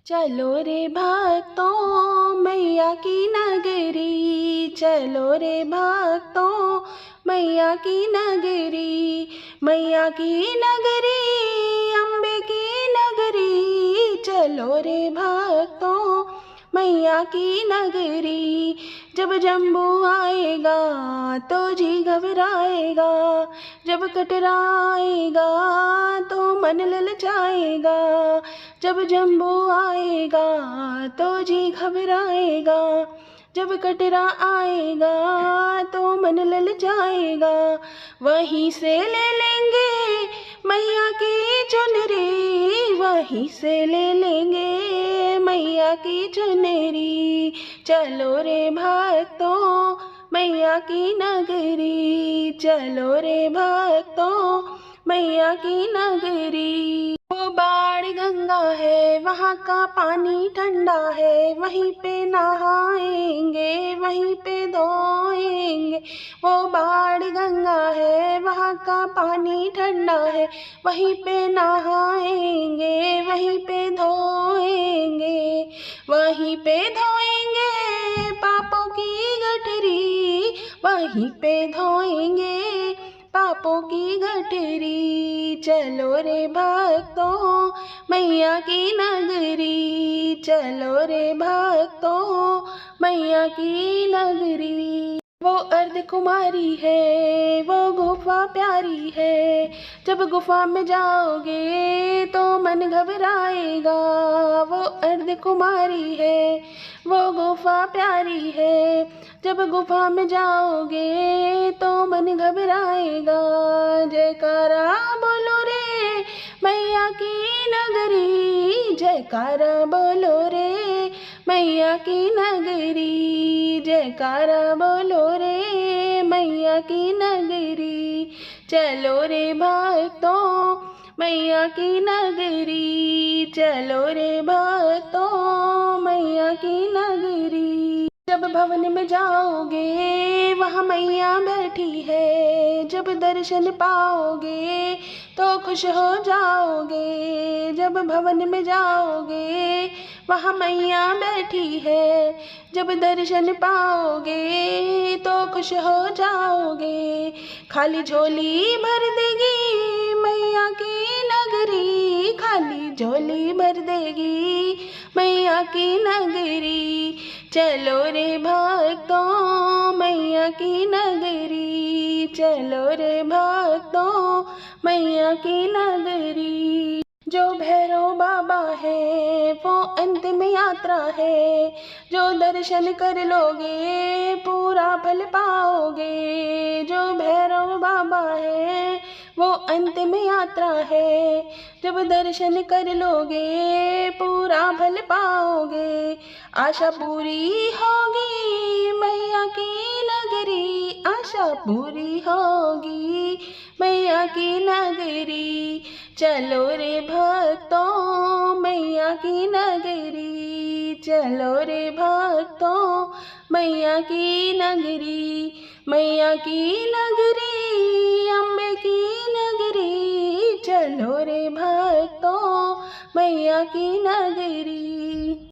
चलो रे भक्तों मैया की नगरी, चलो रे भक्तों मैया की नगरी, मैया की नगरी अम्बे की नगरी। चलो रे भक्तों मैया की नगरी। जब जम्बू आएगा तो जी घबराएगा, जब कटरा आएगा तो मन ललचाएगा, जब जम्बू आएगा तो जी घबराएगा, जब कटरा आएगा तो मन ललचाएगा। वहीं से ले लेंगे मैया की चुनरी, वहीं से ले लेंगे मैया की चुनरी। चलो रे भक्तों मैया की नगरी, चलो रे भक्तों मैया की नगरी। वो बाण गंगा है वहाँ का पानी ठंडा है, वहीं पे नहाएंगे वहीं पे धोएंगे। वो बाण गंगा है वहाँ का पानी ठंडा है, वहीं पे नहाएंगे वहीं पे धोएंगे, वहीं पे धोएंगे पापों की गठरी, वहीं पे धोएंगे पापों की गठरी। चलो रे भक्तों मैया की नगरी, चलो रे भक्तों मैया की नगरी। वो अर्ध कुमारी है वो गुफा प्यारी है, जब गुफा में जाओगे तो मन घबराएगा। वो अर्ध कुमारी है वो गुफा प्यारी है, जब गुफा में जाओगे तो मन घबराएगा। जयकारा बोलो रे मैया की नगरी, जयकारा बोलो रे मैया की नगरी, जयकारा बोलो रे मैया की नगरी। चलो रे भक्तों मैया की नगरी, चलो रे भक्तों मैया की नगरी। जब भवन में जाओगे वहाँ मैया बैठी है, जब दर्शन पाओगे तो खुश हो जाओगे। जब भवन में जाओगे वहाँ मैया बैठी है, जब दर्शन पाओगे तो खुश हो जाओगे। खाली झोली भर देगी मैया की नगरी, खाली झोली भर देगी मैया की नगरी। चलो रे भक्तों मैया की नगरी, चलो रे भक्तों मैया की नगरी। जो भैरव बाबा है वो अंतिम यात्रा है, जो दर्शन कर लोगे पूरा फल पाओगे। जो भैरव बाबा है वो अंतिम यात्रा है, जब दर्शन कर लोगे पूरा फल पाओगे। आशा पूरी होगी मैया की नगरी, आशा पूरी होगी मैया की नगरी। चलो रे भक्तों मैया की नगरी, चलो रे भक्तों मैया की नगरी, मैया की नगरी अम्बे की नगरी। चलो रे भक्तों मैया की नगरी।